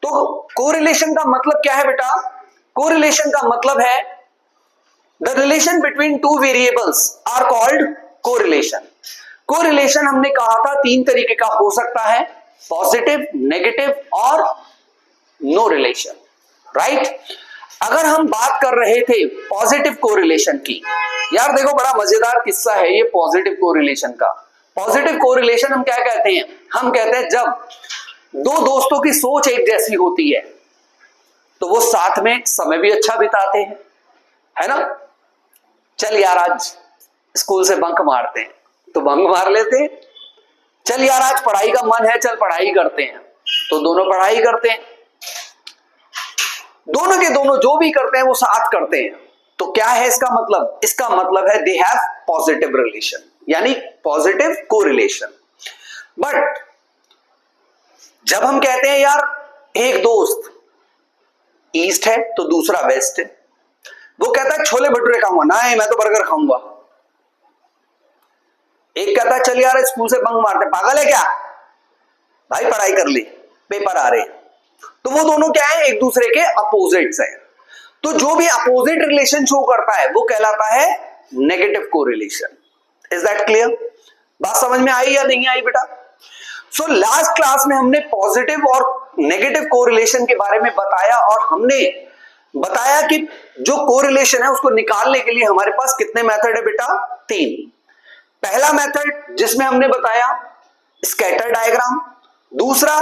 तो कोरिलेशन का मतलब क्या है बेटा? कोरिलेशन का मतलब है the relation between two variables are called correlation. Correlation हमने कहा था तीन तरीके का हो सकता है, पॉजिटिव, नेगेटिव और नो रिलेशन, राइट। अगर हम बात कर रहे थे पॉजिटिव कोरिलेशन की, यार देखो बड़ा मजेदार किस्सा है ये पॉजिटिव कोरिलेशन का। पॉजिटिव कोरिलेशन हम क्या कहते हैं? हम कहते हैं जब दो दोस्तों की सोच एक जैसी होती है तो वो साथ में समय भी अच्छा बिताते हैं, है ना। चल यार आज स्कूल से बंक मारते हैं तो बंक मार लेते हैं। चल यार आज पढ़ाई का मन है, चल पढ़ाई करते हैं, तो दोनों पढ़ाई करते हैं। दोनों के दोनों जो भी करते हैं वो साथ करते हैं। तो क्या है इसका मतलब? इसका मतलब है दे हैव पॉजिटिव रिलेशन, यानी पॉजिटिव कोरिलेशन। बट जब हम कहते हैं यार एक दोस्त ईस्ट है तो दूसरा वेस्ट है, वो कहता है छोले भटूरे खाऊंगा, नहीं मैं तो बर्गर खाऊंगा। एक कहता है चल यार स्कूल से बंक मारते, पागल है क्या भाई, पढ़ाई कर ली, पेपर आ रहे हैं। तो वो दोनों क्या है? एक दूसरे के अपोजिट्स हैं। तो जो भी अपोजिट रिलेशन शो करता है वो कहलाता है negative correlation. Is that clear? बात समझ में आई या नहीं आई बेटा? सो लास्ट क्लास में हमने पॉजिटिव और नेगेटिव कोरिलेशन के बारे में बताया और हमने बताया कि जो कोरिलेशन है उसको निकालने के लिए हमारे पास कितने मेथड है बेटा? तीन। पहला मेथड जिसमें हमने बताया स्कैटर डायग्राम, दूसरा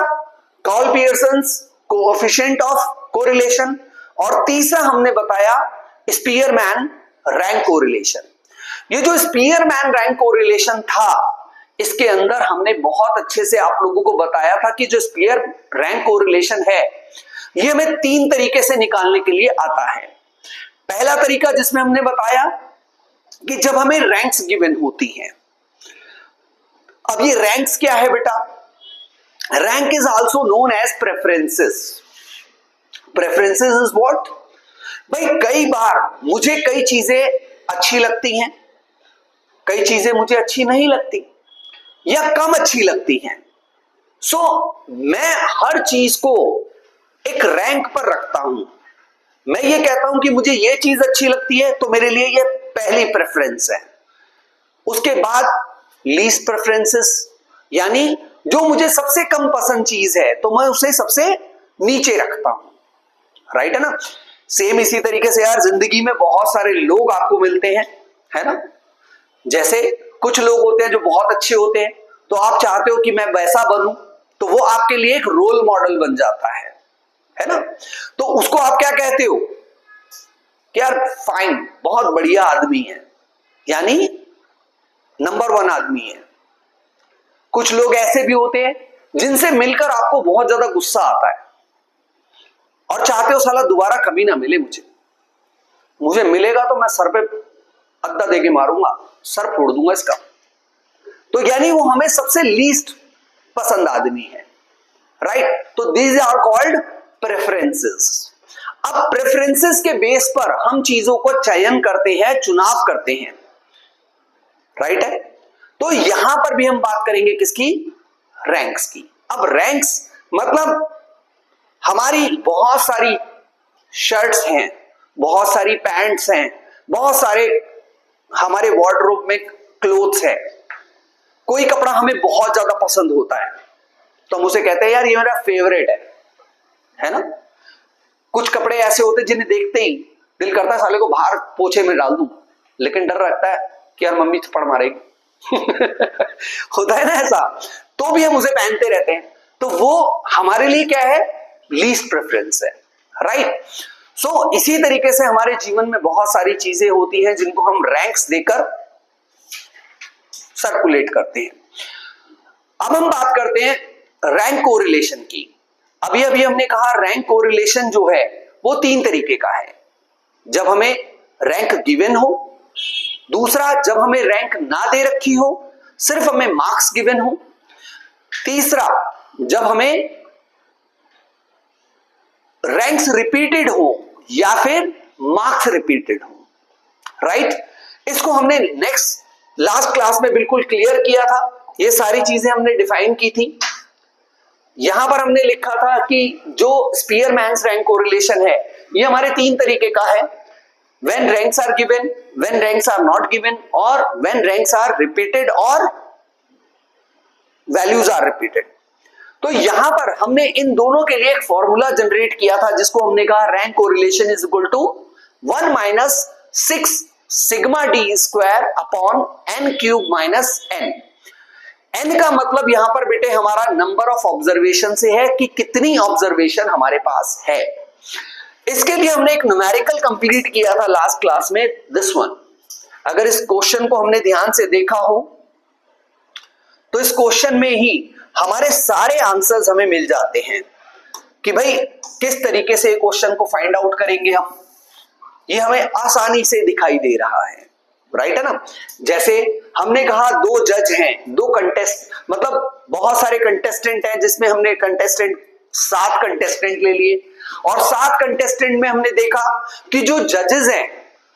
call Pearson's coefficient of correlation और तीसरा हमने बताया स्पीयरमैन रैंक कोरिलेशन। ये जो स्पीयरमैन रैंक कोरिलेशन था इसके अंदर हमने बहुत अच्छे से आप लोगों को बताया था कि जो स्पीयर रैंक कोरिलेशन है ये हमें तीन तरीके से निकालने के लिए आता है। पहला तरीका जिसमें हमने बताया कि जब हमें रैंक्स गिवन होती हैं। अब ये रैंक्स क्या है बेटा? Rank is also known as preferences. Preferences is what? भाई कई बार मुझे कई चीजें अच्छी लगती हैं, कई चीजें मुझे अच्छी नहीं लगती या कम अच्छी लगती हैं। सो मैं हर चीज को एक रैंक पर रखता हूं। मैं ये कहता हूं कि मुझे ये चीज अच्छी लगती है तो मेरे लिए ये पहली प्रेफरेंस है। उसके बाद लीस्ट प्रेफरेंसेस, यानी जो मुझे सबसे कम पसंद चीज है तो मैं उसे सबसे नीचे रखता हूं, राइट है ना। सेम इसी तरीके से यार जिंदगी में बहुत सारे लोग आपको मिलते हैं, है ना। जैसे कुछ लोग होते हैं जो बहुत अच्छे होते हैं तो आप चाहते हो कि मैं वैसा बनूं, तो वो आपके लिए एक रोल मॉडल बन जाता है ना। तो उसको आप क्या कहते हो कि यार फाइन, बहुत बढ़िया आदमी है, यानी नंबर 1 आदमी है। कुछ लोग ऐसे भी होते हैं जिनसे मिलकर आपको बहुत ज्यादा गुस्सा आता है और चाहते हो साला दोबारा कभी ना मिले मुझे मिलेगा तो मैं सर पे अद्दा देके मारूंगा, सर फोड़ दूंगा इसका। तो यानी वो हमें सबसे लीस्ट पसंद आदमी है, राइट। तो दीज आर कॉल्ड प्रेफरेंसेस। अब प्रेफरेंसेस के बेस पर हम चीजों को चयन करते हैं, चुनाव करते हैं, राइट है। तो यहां पर भी हम बात करेंगे किसकी? रैंक्स की। अब रैंक्स मतलब हमारी बहुत सारी शर्ट्स हैं, बहुत सारी पैंट्स हैं, बहुत सारे हमारे वार्डरोब में क्लोथ्स है। कोई कपड़ा हमें बहुत ज्यादा पसंद होता है तो हम उसे कहते हैं यार ये मेरा फेवरेट है ना। कुछ कपड़े ऐसे होते हैं जिन्हें देखते ही दिल करता है साले को बाहर पोछे में डाल दूं, लेकिन डर लगता है कि यार मम्मी थप्पड़ मारेगी होता है ना ऐसा, तो भी हम उसे पहनते रहते हैं। तो वो हमारे लिए क्या है? लीस्ट प्रेफरेंस है, राइट। सो इसी तरीके से हमारे जीवन में बहुत सारी चीजें होती हैं जिनको हम रैंक्स देकर सर्कुलेट करते हैं। अब हम बात करते हैं रैंक कोरिलेशन की। अभी अभी हमने कहा रैंक कोरिलेशन जो है वो तीन तरीके का है। जब हमें रैंक गिवन हो, दूसरा जब हमें रैंक ना दे रखी हो, सिर्फ हमें मार्क्स गिवन हो, तीसरा जब हमें रैंक्स रिपीटेड हो या फिर मार्क्स रिपीटेड हो, राइट। इसको हमने लास्ट क्लास में बिल्कुल क्लियर किया था, ये सारी चीजें हमने डिफाइन की थी। यहां पर हमने लिखा था कि जो स्पीयरमैन्स रैंक कोरिलेशन है ये हमारे 3 तरीके का है, when ranks are given, when ranks are not given और when ranks are repeated और values are repeated। तो यहां पर हमने इन दोनों के लिए एक फॉर्मूला जनरेट किया था जिसको हमने कहा rank correlation is equal to 1 minus 6 sigma D square upon n cube minus n। n का मतलब यहां पर बेटे हमारा नंबर ऑफ ऑब्जर्वेशन से है कि कितनी ऑब्जर्वेशन हमारे पास है। इसके लिए हमने एक न्यूमेरिकल कंप्लीट किया था लास्ट क्लास में, दिस वन। अगर इस क्वेश्चन को हमने ध्यान से देखा हो तो इस क्वेश्चन में ही हमारे सारे आंसर्स हमें मिल जाते हैं कि भाई किस तरीके से क्वेश्चन को फाइंड आउट करेंगे हम। ये हमें आसानी से दिखाई दे रहा है, राइट है ना। जैसे हमने कहा 2 जज हैं, 2 कंटेस्ट मतलब बहुत सारे कंटेस्टेंट हैं जिसमें हमने 7 कंटेस्टेंट ले लिए और 7 कंटेस्टेंट में हमने देखा कि जो जजेस हैं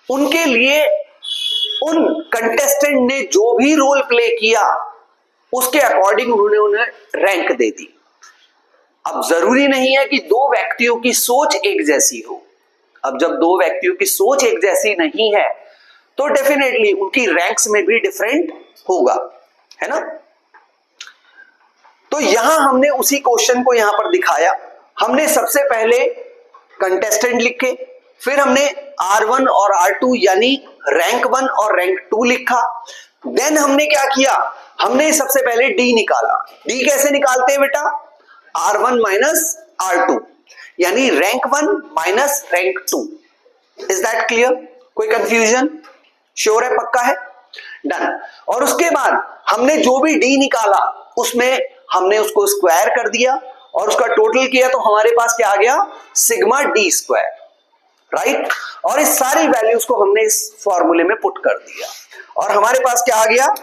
उनके लिए उन कंटेस्टेंट ने जो भी रोल प्ले किया उसके अकॉर्डिंग उन्होंने उन्हें रैंक दे दी। अब जरूरी नहीं है कि 2 व्यक्तियों की सोच एक जैसी हो। अब जब 2 व्यक्तियों की सोच एक जैसी नहीं है तो डेफिनेटली उनकी रैंक्स में भी डिफरेंट होगा, है ना। तो यहां हमने उसी क्वेश्चन को यहां पर दिखाया। हमने सबसे पहले कंटेस्टेंट लिखे, फिर हमने R1 और R2 यानी रैंक 1 और रैंक 2 लिखा। देन हमने क्या किया, हमने सबसे पहले D निकाला। D कैसे निकालते हैं बेटा, R1 माइनस R2 यानी rank 1 minus rank 2। Is that clear? कोई कंफ्यूजन? श्योर है, पक्का है, डन। और उसके बाद हमने जो भी D निकाला उसमें हमने उसको स्क्वायर कर दिया और उसका टोटल किया तो हमारे पास क्या आ गया, सिग्मा डी स्क्वायर, राइट। और इस सारी वैल्यूज को हमने इस फॉर्मूले में पुट कर दिया और हमारे पास क्या आ गया,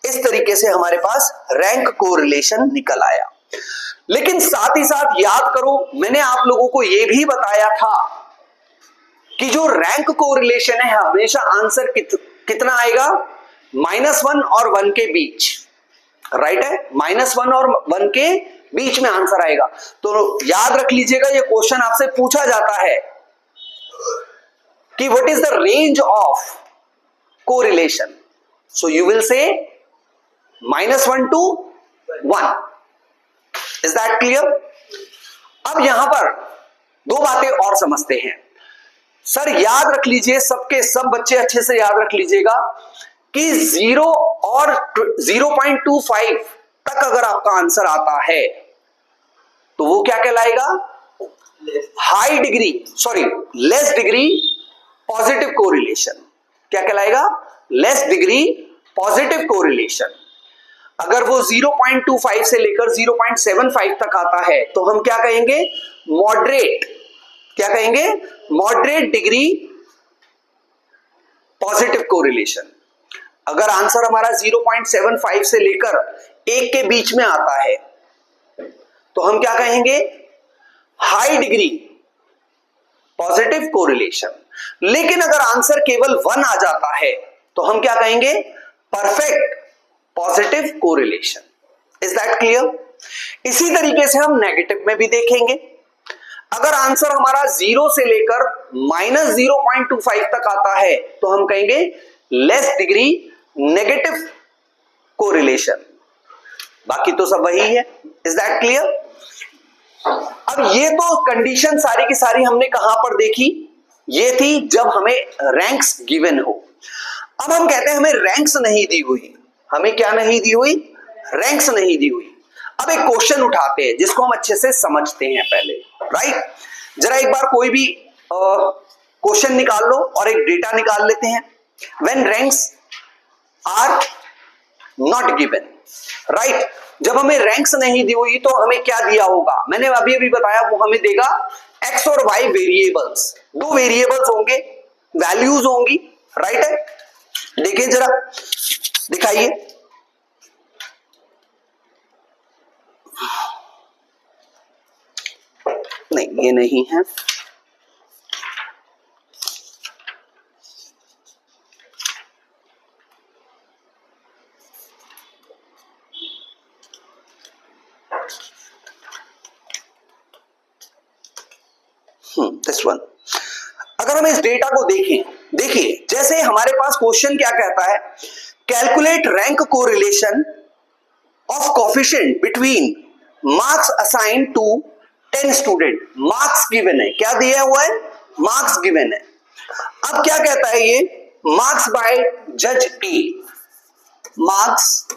इस तरीके से हमारे पास रैंक कोरिलेशन निकल आया। लेकिन साथ ही साथ याद करो, मैंने आप लोगों को यह भी बताया था कि जो रैंक कोरिलेशन है हमेशा आंसर कितना आएगा, -1 और 1 के बीच, राइट है। -1 और 1 के बीच में आंसर आएगा। तो याद रख लीजिएगा, ये क्वेश्चन आपसे पूछा जाता है कि what is the range of correlation, so you will say -1 to 1। Is that clear? अब यहां पर 2 बातें और समझते हैं। सर याद रख लीजिए, सबके सब बच्चे अच्छे से याद रख लीजिएगा कि 0 और 0.25 तक अगर आपका आंसर आता है तो वो क्या कहलाएगा, high degree, sorry less degree positive correlation. क्या कहलाएगा, लेस डिग्री पॉजिटिव कोरिलेशन। अगर वो 0.25 से लेकर 0.75 तक आता है तो हम क्या कहेंगे, मॉडरेट, क्या कहेंगे, मॉडरेट डिग्री पॉजिटिव कोरिलेशन। अगर आंसर हमारा 0.75 से लेकर 1 के बीच में आता है तो हम क्या कहेंगे, हाई डिग्री पॉजिटिव कोरिलेशन। लेकिन अगर आंसर केवल 1 आ जाता है तो हम क्या कहेंगे, perfect positive correlation. Is that clear? इसी तरीके से हम नेगेटिव में भी देखेंगे। अगर आंसर हमारा 0 से लेकर -0.25 तक आता है तो हम कहेंगे लेस डिग्री नेगेटिव कोरिलेशन। बाकी तो सब वही है। Is that clear? अब ये तो कंडीशन सारी की सारी हमने कहां पर देखी, ये थी जब हमें रैंक्स गिवन हो। अब हम कहते हैं हमें रैंक्स नहीं दी हुई, हमें क्या नहीं दी हुई, रैंक्स नहीं दी हुई। अब एक क्वेश्चन उठाते हैं जिसको हम अच्छे से समझते हैं पहले, राइट। जरा एक बार कोई भी क्वेश्चन निकाल लो और एक डेटा निकाल लेते हैं। When ranks are not given, right. जब हमें रैंक्स नहीं दी हुई तो हमें क्या दिया होगा, मैंने अभी अभी बताया, वो हमें देगा एक्स और वाई वेरिएबल्स। 2 वेरिएबल्स होंगे, वैल्यूज होंगी, राइट है। देखिए जरा, दिखाइए, नहीं ये नहीं है, दिस वन। अगर हम इस डेटा को देखें, देखिए जैसे हमारे पास क्वेश्चन क्या कहता है, calculate rank correlation of coefficient between marks assign to 10 student. Marks given है, क्या दिया हुआ है, मार्क्स गिवन है। अब क्या कहता है ये, मार्क्स बाय जज ए, मार्क्स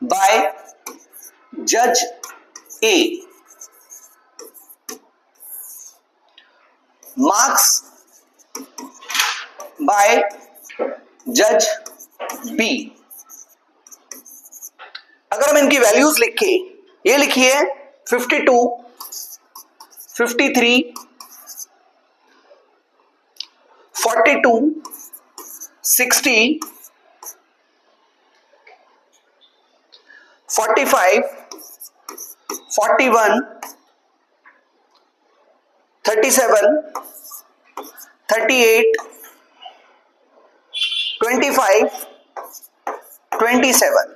बाय जज ए, मार्क्स बाय जज बी। अगर हम इनकी वैल्यूज लिखे, ये लिखिए 52, 53, 42, 60, 45, 41, 37, 38, 25, 27,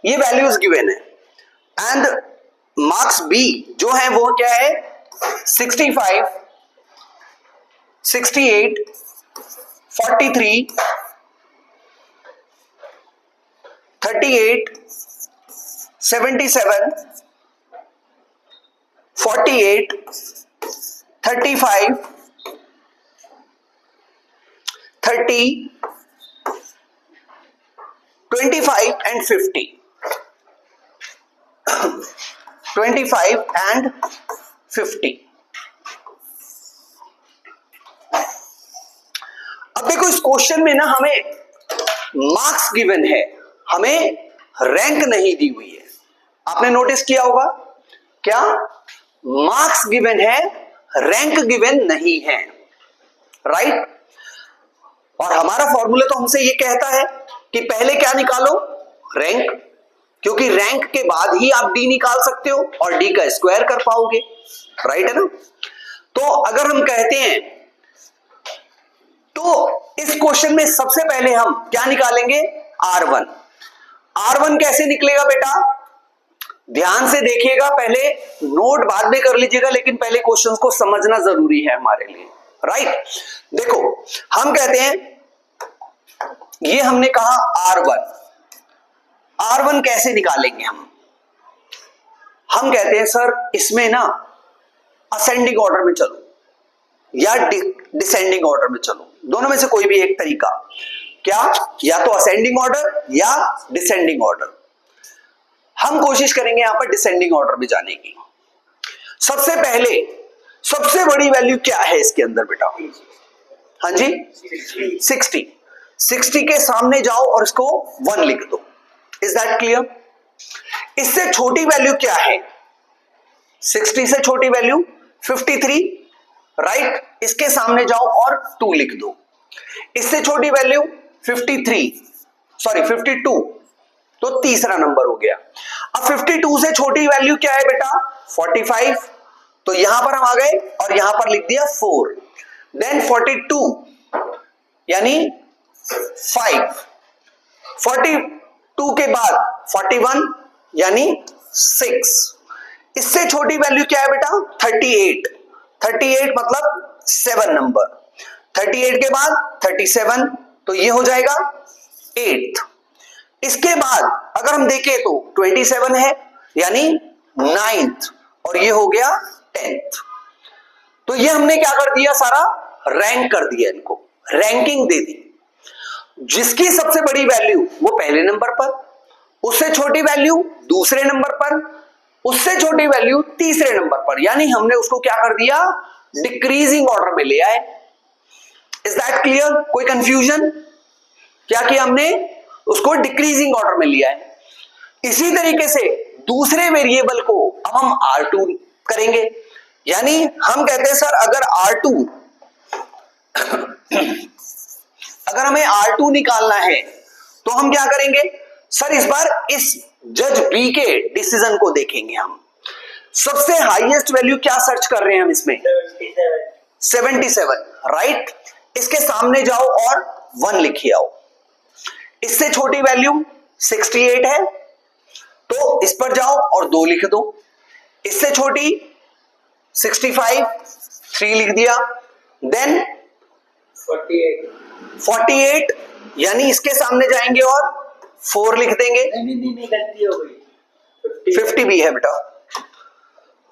ये वैल्यूज गिवन है। एंड मार्क्स बी जो है वो क्या है, 65, 68, 43, 38, 77, 48, 35, 30, 25 and 50, 25 and 50। अब देखो इस क्वेश्चन में ना हमें मार्क्स गिवन है, हमें रैंक नहीं दी हुई है। आपने नोटिस किया होगा, क्या मार्क्स गिवन है, रैंक गिवन नहीं है, राइट। और हमारा फॉर्मूला तो हमसे ये कहता है कि पहले क्या निकालो, रैंक, क्योंकि रैंक के बाद ही आप डी निकाल सकते हो और डी का स्क्वायर कर पाओगे, राइट है ना। तो अगर हम कहते हैं तो इस क्वेश्चन में सबसे पहले हम क्या निकालेंगे, R1। R1 कैसे निकलेगा बेटा, ध्यान से देखिएगा, पहले नोट बाद में कर लीजिएगा, लेकिन पहले क्वेश्चंस को समझना जरूरी है हमारे लिए, राइट। देखो हम कहते हैं, ये हमने कहा R1, R1 कैसे निकालेंगे हम कहते हैं सर इसमें ना असेंडिंग ऑर्डर में चलो या डिसेंडिंग ऑर्डर में चलो, दोनों में से कोई भी एक तरीका, क्या, या तो असेंडिंग ऑर्डर या डिसेंडिंग ऑर्डर। हम कोशिश करेंगे यहां पर डिसेंडिंग ऑर्डर में जाने की। सबसे पहले सबसे बड़ी वैल्यू क्या है इसके अंदर बेटा, हाँ जी 60। 60 के सामने जाओ और इसको 1 लिख दो, इज दैट क्लियर। इससे छोटी वैल्यू क्या है, 60 से छोटी वैल्यू 53, राइट, इसके सामने जाओ और 2 लिख दो। इससे छोटी वैल्यू 52, तो तीसरा नंबर हो गया। अब 52 से छोटी वैल्यू क्या है बेटा, 45, तो यहां पर हम आ गए और यहां पर लिख दिया 4। देन 42 यानी 5, 42 के बाद 41 यानी 6। इससे छोटी वैल्यू क्या है बेटा, 38, 38 मतलब 7 नंबर, 38 के बाद 37, तो ये हो जाएगा 8। इसके बाद अगर हम देखें तो 27 है यानी 9th, और ये हो गया 10th। तो ये हमने क्या कर दिया, सारा रैंक कर दिया, इनको रैंकिंग दे दी। जिसकी सबसे बड़ी वैल्यू वो पहले नंबर पर, उससे छोटी वैल्यू दूसरे नंबर पर, उससे छोटी वैल्यू तीसरे नंबर पर, यानी हमने उसको क्या कर दिया, डिक्रीजिंग ऑर्डर में ले आए। इज दैट क्लियर, कोई कंफ्यूजन, क्या किया हमने, उसको डिक्रीजिंग ऑर्डर में लिया है। इसी तरीके से दूसरे वेरिएबल को अब हम R2 करेंगे, यानी हम कहते हैं सर अगर R2 अगर हमें R2 निकालना है तो हम क्या करेंगे सर, इस बार इस जज बी के डिसीजन को देखेंगे हम। सबसे हाईएस्ट वैल्यू क्या सर्च कर रहे हैं हम इसमें, 77, राइट। इसके सामने जाओ और 1 लिखिए आओ। इससे छोटी वैल्यू 68 है, तो इस पर जाओ और 2 लिख दो। इससे छोटी 65 3 लिख दिया, देन 48 यानी इसके सामने जाएंगे और 4 लिख देंगे। नहीं गलती हो गई, 50 भी है बेटा,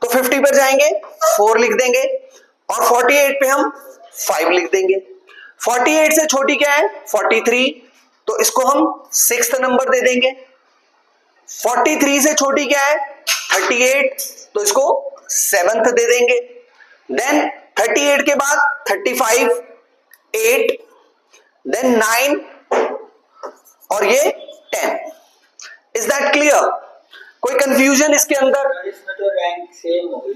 तो 50 पर जाएंगे 4 लिख देंगे और 48 पे हम 5 लिख देंगे। 48 से छोटी क्या है 43, तो इसको हम 6th नंबर दे देंगे। 43 से छोटी क्या है 38, तो इसको 7th दे देंगे। देन 38 के बाद 35 8, देन 9 और ये 10। Is that clear? कोई कंफ्यूजन इसके अंदर? इसमें तो रैंक सेम हो गई,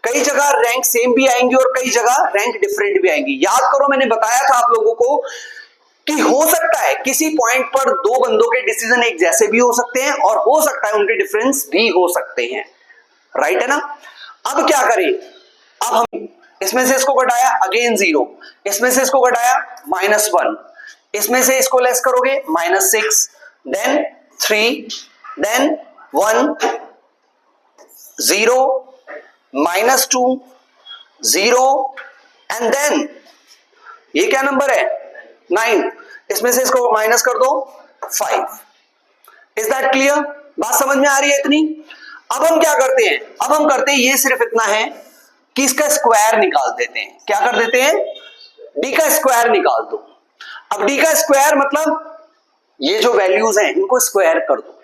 कई जगह रैंक सेम भी आएंगी और कई जगह रैंक डिफरेंट भी आएंगी। याद करो मैंने बताया था आप लोगों को कि हो सकता है किसी पॉइंट पर दो बंदों के डिसीजन एक जैसे भी हो सकते हैं और हो सकता है उनके डिफरेंस भी हो सकते हैं, राइट है ना। अब क्या करें, अब हम इसमें से इसको घटाया अगेन 0, इसमें से इसको घटाया -1, इसमें से इसको लेस करोगे -6, देन 3, देन 1 0 -2 0 एंड देन ये क्या नंबर है 9, इसमें से इसको माइनस कर दो 5। Is that clear? बात समझ में आ रही है इतनी? अब हम क्या करते हैं, अब हम करते हैं ये सिर्फ इतना है कि इसका स्क्वायर निकाल देते हैं। क्या कर देते हैं, d का स्क्वायर निकाल दो। अब d का स्क्वायर मतलब ये जो वैल्यूज हैं इनको स्क्वायर कर दो।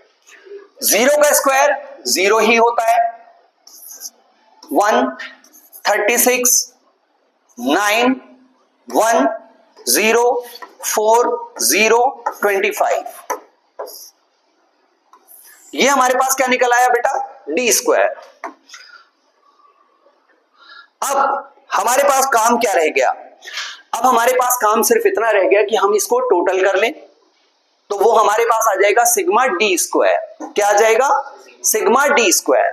0 का स्क्वायर 0 ही होता है, 1 36 9 1 0 4 0 25। ये हमारे पास क्या निकल आया बेटा, डी स्क्वायर। अब हमारे पास काम क्या रह गया, अब हमारे पास काम सिर्फ इतना रह गया कि हम इसको टोटल कर लें, तो वो हमारे पास आ जाएगा सिग्मा डी स्क्वायर। क्या आ जाएगा, सिग्मा डी स्क्वायर।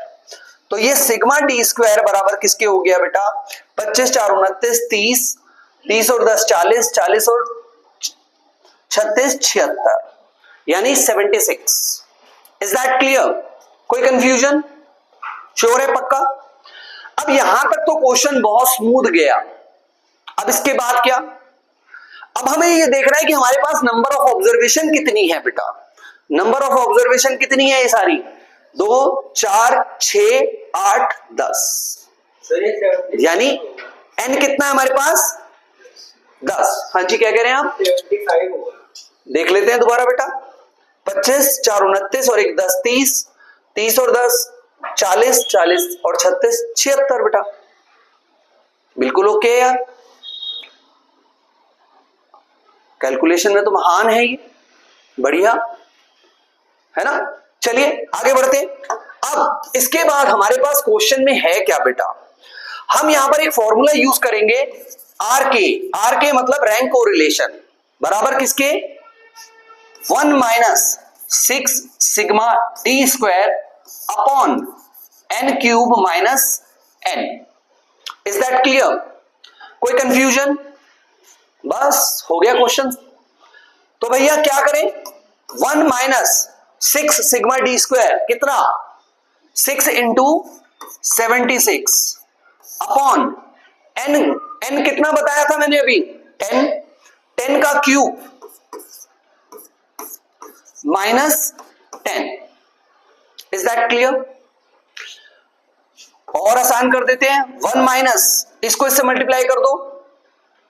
तो ये सिग्मा डी स्क्वायर बराबर किसके हो गया बेटा, 25 4 29 30, 30 और 10 40, 40 और 36 76 यानी 76। Is that clear? कोई कंफ्यूजन? श्योर है पक्का? अब यहां तक तो क्वेश्चन बहुत स्मूथ गया। अब इसके बाद क्या, अब हमें ये देखना है कि हमारे पास नंबर ऑफ ऑब्जर्वेशन कितनी है बेटा। नंबर ऑफ ऑब्जर्वेशन कितनी है, ये सारी 2 4 6 8 10, यानी n कितना है हमारे पास 10। हाँ जी क्या कह रहे हैं आप, 75 होगा। देख लेते हैं दोबारा बेटा, 25 4 29 और 1 10 30, 30 और 10 40, 40 और 36 76 बेटा, बिल्कुल ओके है यार, कैलकुलेशन में तो महान है ये, बढ़िया है ना। चलिए आगे बढ़ते हैं। अब इसके बाद हमारे पास क्वेश्चन में है क्या बेटा, हम यहां पर एक फॉर्मूला यूज करेंगे आर के मतलब रैंक कोरिलेशन बराबर किसके 1 - 6 sigma D square upon n cube minus n। Is that clear? कोई कंफ्यूजन? बस हो गया क्वेश्चन। तो भैया क्या करें, 1 - 6 सिग्मा डी स्क्वायर कितना 6 इंटू 76 अपॉन n कितना बताया था मैंने अभी 10, 10 का cube minus 10। Is that clear? और आसान कर देते हैं, 1 माइनस इसको इससे मल्टीप्लाई कर दो,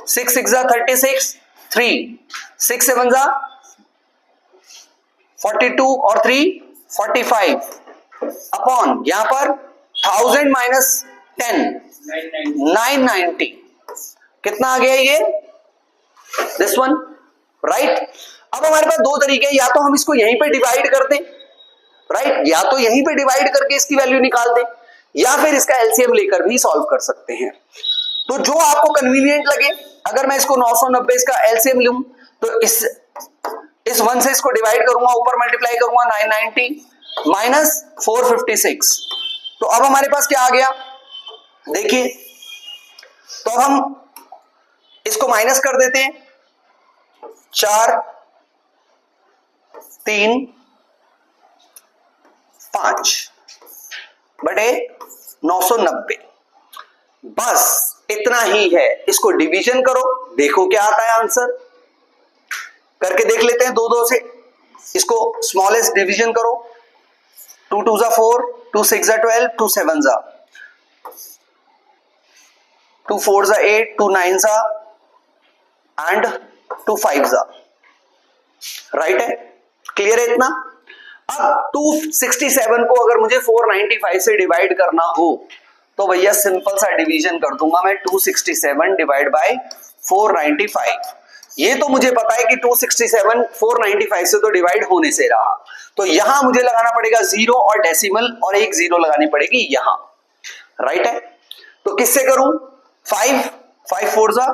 6 6 36, 3 6 7 42 और 3 45 अपॉन यहां पर 1000 माइनस 10 990। कितना आ गया ये, दिस वन, राइट। अब हमारे पास दो तरीके हैं, या तो हम इसको यहीं पे डिवाइड कर दें, राइट, या तो यहीं पे डिवाइड करके इसकी वैल्यू निकाल दें, या फिर इसका एलसीएम लेकर भी सॉल्व कर सकते हैं। तो जो आपको कन्वीनियंट लगे, अगर मैं इसको 990 इसका एलसीएम लूं तो इस 1 से इसको डिवाइड करूंगा, ऊपर मल्टीप्लाई करूंगा 990 माइनस 456। तो अब हमारे पास क्या आ गया देखिए, तो अब हम इसको माइनस कर देते हैं, 4 3 5 बटे 990। बस इतना ही है, इसको डिवीजन करो, देखो क्या आता है आंसर। करके देख लेते हैं दो दो से, इसको स्मॉलेस्ट डिवीजन करो। 2 2 जा 4, 2 6 जा 12, 2 7 जा 2 4 जा 8, 2 9 जा एंड 2 5 जा। राइट है, क्लियर है इतना। अब 267 को अगर मुझे 495 से डिवाइड करना हो तो भैया सिंपल सा डिवीजन कर दूंगा मैं, 267 डिवाइड बाय 495। ये तो मुझे पता है कि 267 495 से तो डिवाइड होने से रहा, तो यहां मुझे लगाना पड़ेगा जीरो और डेसिमल, और एक जीरो लगानी पड़ेगी यहां। राइट है, तो किससे करूं? 5 5 4 जा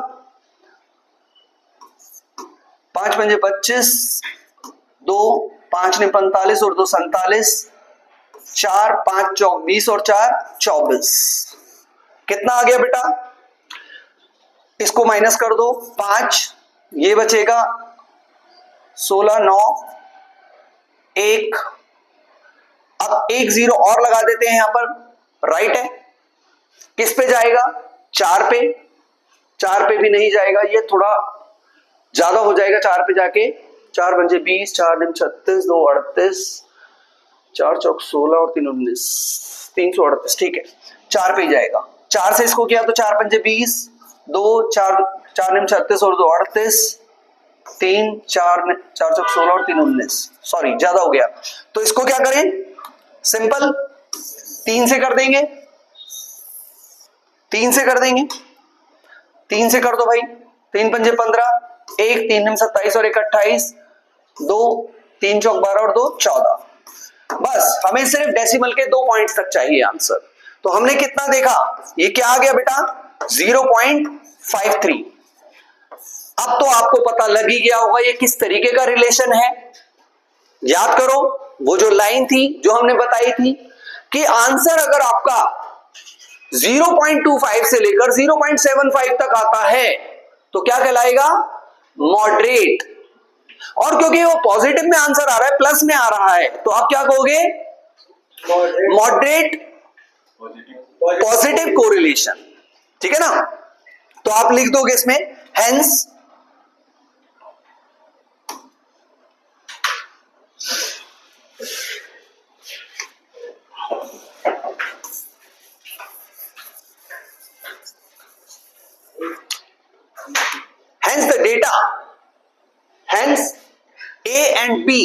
5 पंजे 25, 2 5 ने 45 और 2 47, 4 5 चौक 20 और 4 24। कितना आ गया बेटा? इसको माइनस कर दो, 5 ये बचेगा 16 9 1। अब एक जीरो और लगा देते हैं यहां पर। राइट है, किस पे जाएगा? 4 पे। 4 पे भी नहीं जाएगा, ये थोड़ा ज्यादा हो जाएगा 4 पे जाके। 4 पंजे 20, 4 दिन 36, 2 38, 4 चौक 16 और 3 19, 338। ठीक है, 4 पे ही जाएगा। 4 से इसको किया तो 4 पंजे 20, 2 4 4 दिन 36 और 2 38, 3 4 4 चौक 16 और 3 19। सॉरी ज्यादा हो गया, तो इसको क्या करें? सिंपल 3 से कर देंगे, 3 से कर देंगे, 3 से कर दो भाई। 3 पंजे 15, 1 3 निम 27 और 1 28, 2 3 चौक 12 और 2 14। बस हमें सिर्फ डेसिमल के 2 पॉइंट्स तक चाहिए आंसर। तो हमने कितना देखा? ये क्या आ गया बेटा? 0.53। अब तो आपको पता लग ही गया होगा ये किस तरीके का रिलेशन है। याद करो वो जो लाइन थी जो हमने बताई थी कि आंसर अगर आपका 0.25 से लेकर 0.75 तक आता है तो क्या कहलाएगा? मॉडरेट। और क्योंकि वो पॉजिटिव में आंसर आ रहा है, प्लस में आ रहा है, तो आप क्या कहोगे? Moderate positive correlation. ठीक है ना, तो आप लिख दोगे इसमें hence the data, hence A and B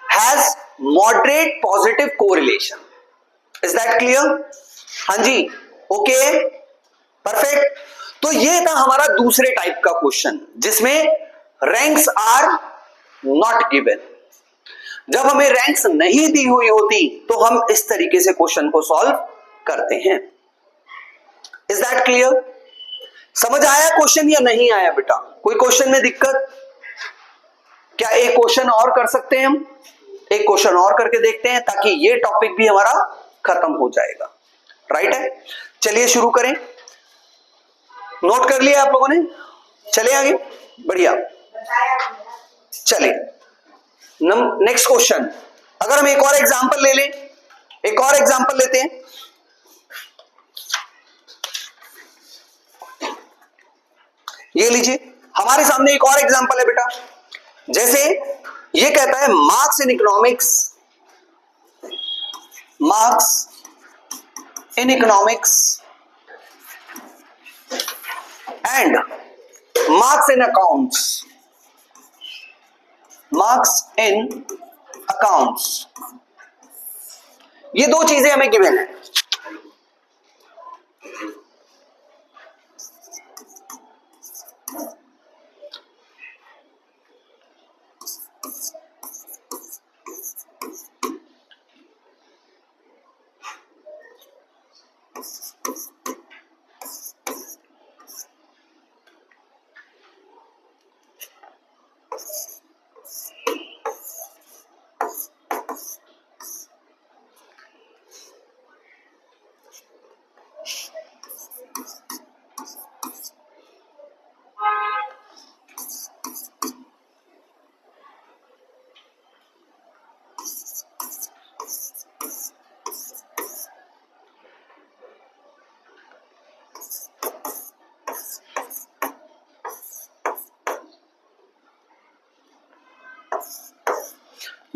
has moderate positive correlation. Is that clear? हाँ जी, ओके, परफेक्ट। तो ये था हमारा दूसरे टाइप का क्वेश्चन जिसमें रैंक्स आर नॉट गिवन। जब हमें रैंक्स नहीं दी हुई होती तो हम इस तरीके से क्वेश्चन को सॉल्व करते हैं। Is that clear? समझ आया क्वेश्चन या नहीं आया बेटा? कोई क्वेश्चन में दिक्कत? क्या एक क्वेश्चन और कर सकते हैं हम? एक क्वेश्चन और करके देखते हैं ताकि ये टॉपिक भी हमारा खत्म हो जाएगा। राइट है, चलिए शुरू करें। नोट कर लिया आप लोगों ने? चले आगे, बढ़िया। चलिए नेक्स्ट क्वेश्चन। अगर हम एक और एग्जांपल ले लें, एक और एग्जांपल लेते हैं। ये लीजिए, हमारे सामने एक और एग्जांपल है बेटा। जैसे ये कहता है marks in economics, marks in economics and marks in accounts, marks in accounts. ये दो चीजें हमें गिवन है।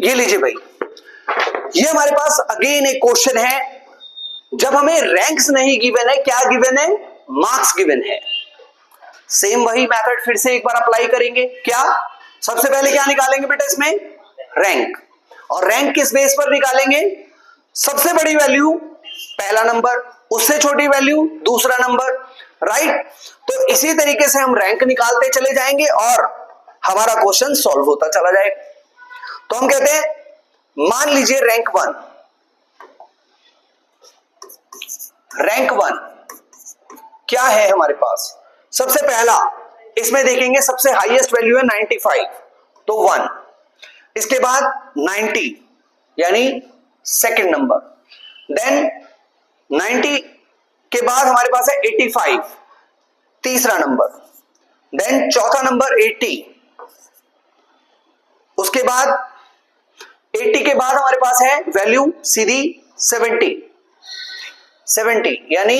ये लीजिए भाई, ये हमारे पास अगेन एक क्वेश्चन है, जब हमें रैंक्स नहीं गिवन है, क्या गिवन है, मार्क्स गिवन है। सेम वही मेथड फिर से एक बार अप्लाई करेंगे। क्या सबसे पहले क्या निकालेंगे बेटा इसमें, रैंक। और रैंक किस बेस पर निकालेंगे, सबसे बड़ी वैल्यू पहला नंबर, उससे छोटी वैल्यू दूसरा नंबर, राइट। तो इसी तरीके से हम रैंक निकालते चले जाएंगे और हमारा क्वेश्चन सॉल्व होता चला जाएगा। तो हम कहते हैं, मान लीजिए रैंक 1, रैंक 1 क्या है हमारे पास, सबसे पहला इसमें देखेंगे सबसे हाईएस्ट वैल्यू है 95, तो 1। इसके बाद 90 यानी सेकंड नंबर, देन 90 के बाद हमारे पास है 85, तीसरा नंबर, देन चौथा नंबर 80, उसके बाद 80 के बाद हमारे पास है वैल्यू सीधी 70 यानी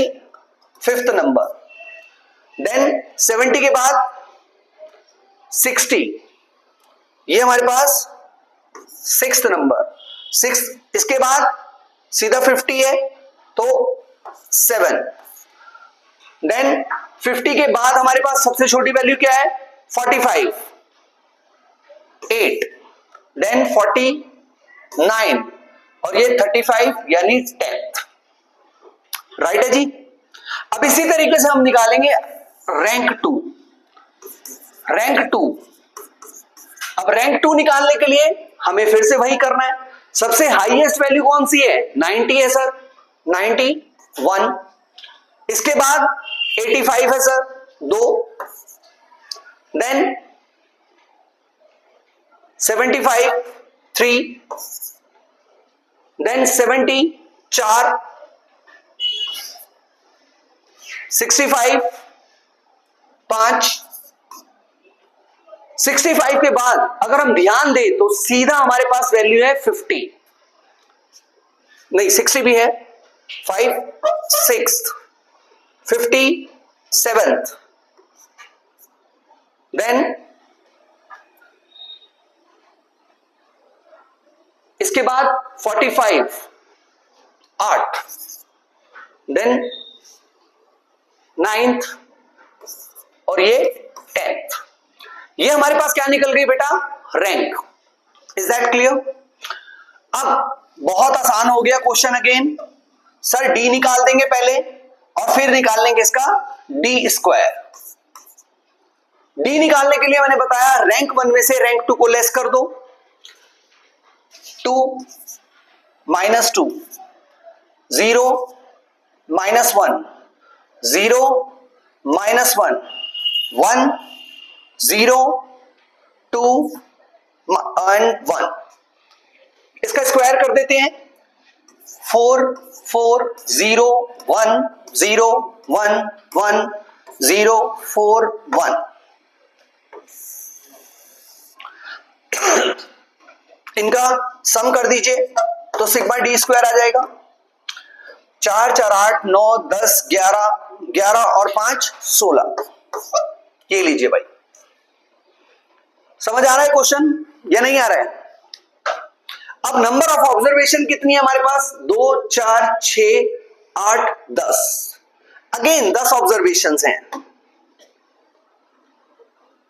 फिफ्थ नंबर, देन 70 के बाद 60, ये हमारे पास सिक्स्थ नंबर, इसके बाद सीधा 50 है तो 7, देन 50 के बाद हमारे पास सबसे छोटी वैल्यू क्या है 45, 8, देन 49 और ये 35 यानी 10th, राइट है जी। अब इसी तरीके से हम निकालेंगे रैंक 2। अब रैंक 2 निकालने के लिए हमें फिर से वही करना है, सबसे हाईएस्ट वैल्यू कौन सी है, 90 है सर, 91, इसके बाद 85 है सर 2, देन 75 3, देन 70 4, 65 5, 65 के बाद अगर हम ध्यान दें तो सीधा हमारे पास वैल्यू है 50, नहीं 60 भी है, 5 6, 50 7th, देन इसके बाद 45 8, देन 9th और ये 10th। ये हमारे पास क्या निकल गई बेटा, रैंक। Is that clear. अब बहुत आसान हो गया क्वेश्चन अगेन, सर डी निकाल देंगे पहले और फिर निकाल लेंगे इसका डी स्क्वायर। डी निकालने के लिए मैंने बताया रैंक 1 में से रैंक 2 को लेस कर दो, 2 -2 0 -1 0 -1 1 0 2 and 1, इसका स्क्वायर कर देते हैं, 4 4 0 1 0 1 1 0 4 1। इनका सम कर दीजिए तो सिग्मा डी स्क्वायर आ जाएगा, 4 4 8 9 10 11 11 और 5 16। ये लीजिए भाई, समझ आ रहा है क्वेश्चन या नहीं आ रहा है। अब नंबर ऑफ ऑब्जर्वेशन कितनी है हमारे पास, 2 4 6 8 10, अगेन 10 ऑब्जर्वेशंस हैं।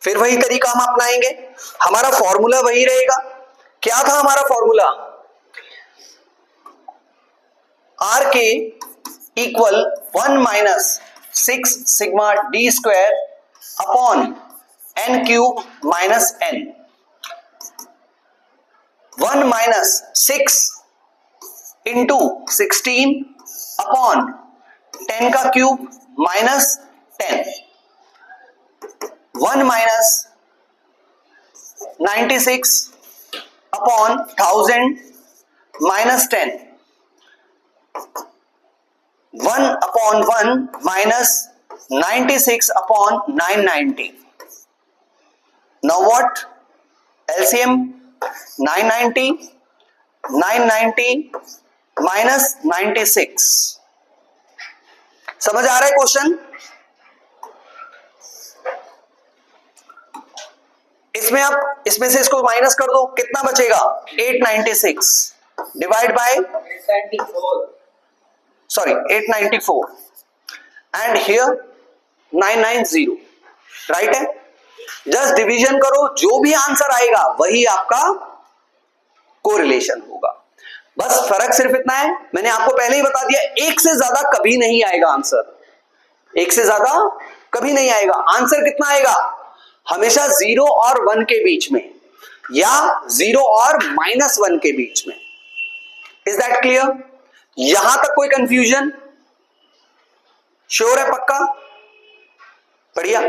फिर वही तरीका हम अपनाएंगे, हमारा फॉर्मूला वही रहेगा। क्या था हमारा फॉर्मूला, आर के equal 1 - 6 sigma D square upon n cube minus n। 1 - 6 into 16 upon 10 का cube minus 10, 1 - 96 upon 1000 minus 10, 1/1 minus 96 upon 990. Now what? LCM 990 minus 96. समझ आ रहा है क्वेश्चन? इस इसमें आप इसमें से इसको माइनस कर दो, कितना बचेगा 896 divide by 894 sorry 894 and here 990 right है। जस्ट डिवीजन करो, जो भी आंसर आएगा वही आपका कोरिलेशन होगा। बस फर्क सिर्फ इतना है, मैंने आपको पहले ही बता दिया, एक से ज्यादा कभी नहीं आएगा आंसर, एक से ज्यादा कभी नहीं आएगा। आंसर कितना आएगा, हमेशा 0 और 1 के बीच में या 0 और -1 के बीच में। Is that clear? यहां तक कोई कंफ्यूजन? श्योर है? पक्का? बढ़िया।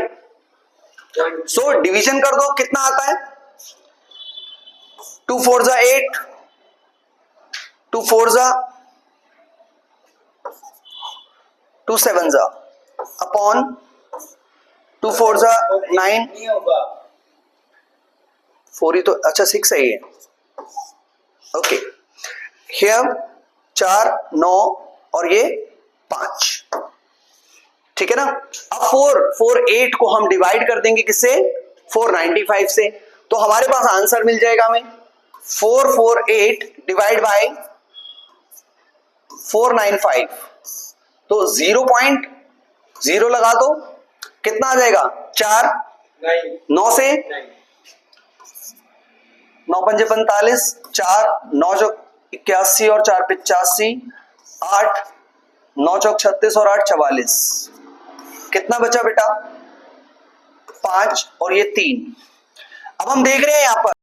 सो डिवीजन कर दो, कितना आता है 2 4 जा 8, 2 4 जा 2 7 जा अपॉन 2 4 जा 9, नहीं होगा 4 ही तो, अच्छा 6 है ये। ओके, हियर 4 9 और ये 5, ठीक है ना। अब 4 8 को हम डिवाइड कर देंगे किससे, 495 से, तो हमारे पास आंसर मिल जाएगा हमें 448 डिवाइड बाय 495, तो 0.0 लगा दो, कितना आ जाएगा 4 9 से 9 पंजे 45, 4 9 चौक 81 और 4 85, 8 9 चौक 36 और 8 44, कितना बचा बेटा 5 और ये 3। अब हम देख रहे हैं यहां पर